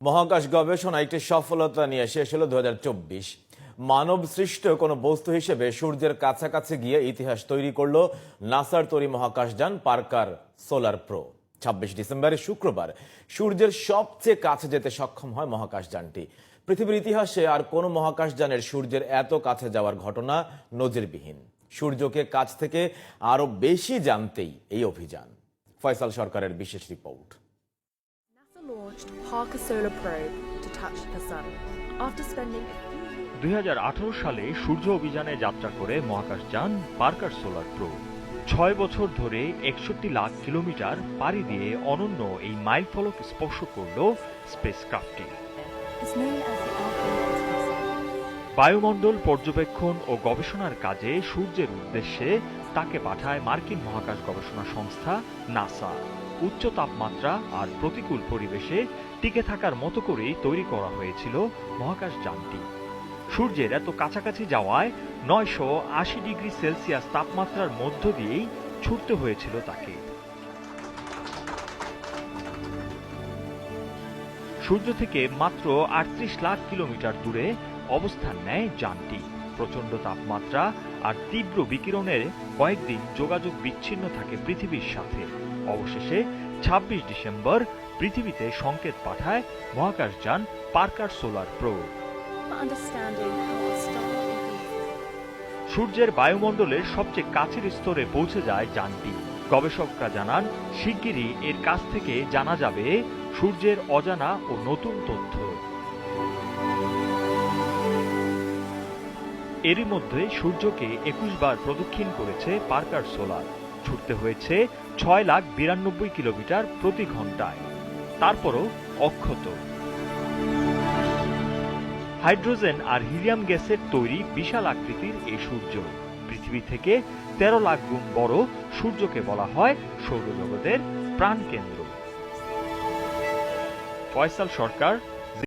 মহাকাশ গবেষণা একটি সফলতা নিয়ে শেষ হলো 2024। মানব সৃষ্ট কোনো বস্তু হিসেবে সূর্যের কাছাকাছি গিয়ে ইতিহাস তৈরি করলো নাসার তৈরি মহাকাশযান পার্কার সোলার প্রো। 26 ডিসেম্বরে শুক্রবার সূর্যের সবচেয়ে কাছে যেতে সক্ষম হয় মহাকাশযানটি। পৃথিবীর ইতিহাসে আর কোনো মহাকাশযানের সূর্যের এত কাছে যাওয়ার ঘটনা নজিরবিহীন। সূর্যকে কাছ থেকে আরো বেশি জানতেই এই অভিযান। ফয়সাল সরকারের বিশেষ report. Launched Parker Solar Probe to touch the sun. After spending 2018 সালে সূর্য অভিযানে যাত্রা করে মহাকাশযান পার্কার সোলার প্রো 6 বছর ধরে 61 লাখ কিলোমিটার পাড়ি দিয়ে অনন্য এই মাইলফলক স্পর্শ করল স্পেসক্রাফটটি। is known as the Alpha. বায়ুমণ্ডল পর্যবেক্ষণ ও গবেষণার কাজে সূর্যের উদ্দেশ্যে তাকে পাঠায় মার্কিন মহাকাশ গবেষণা সংস্থা নাসা। উচ্চ তাপমাত্রা আর প্রতিকূল পরিবেশে টিকে থাকার মতো করেই তৈরি করা হয়েছিল মহাকাশযানটি। সূর্যের এত কাছাকাছি যাওয়ায় 980 ডিগ্রি সেলসিয়াস তাপমাত্রার মধ্য দিয়েই ছুটতে হয়েছিল তাকে। সূর্য থেকে মাত্র 38 লাখ কিলোমিটার দূরে অবস্থান নেয় যানটি। প্রচণ্ড তাপমাত্রা আর তীব্র বিকিরণের কয়েকদিন যোগাযোগ বিচ্ছিন্ন থাকে পৃথিবীর সাথে। অবশেষে 26 ডিসেম্বর পৃথিবীতে সংকেত পাঠায় মহাকাশযান Parker solar pro. Understanding how a star is. সূর্যের বায়ুমণ্ডলের সবচেয়ে কাছের স্তরে পৌঁছে যায় যানটি। গবেষকরা জানান, শিগগিরই এর কাছ থেকে জানা যাবে সূর্যের অজানা ও নতুন তথ্য। এরই মধ্যে সূর্যকে 21 বার প্রদক্ষিণ করেছে পার্কার সোলার। ছুটতে হয়েছে 6,92,000 কিলোমিটার প্রতি ঘন্টায়। তারপরও অক্ষত। হাইড্রোজেন আর হিলিয়াম গ্যাসের তৈরি বিশাল আকৃতির এই সূর্য পৃথিবী থেকে 13 লাখ গুণ বড়। সূর্যকে বলা হয় সৌরজগতের প্রাণকেন্দ্র। ফয়সাল সরকার,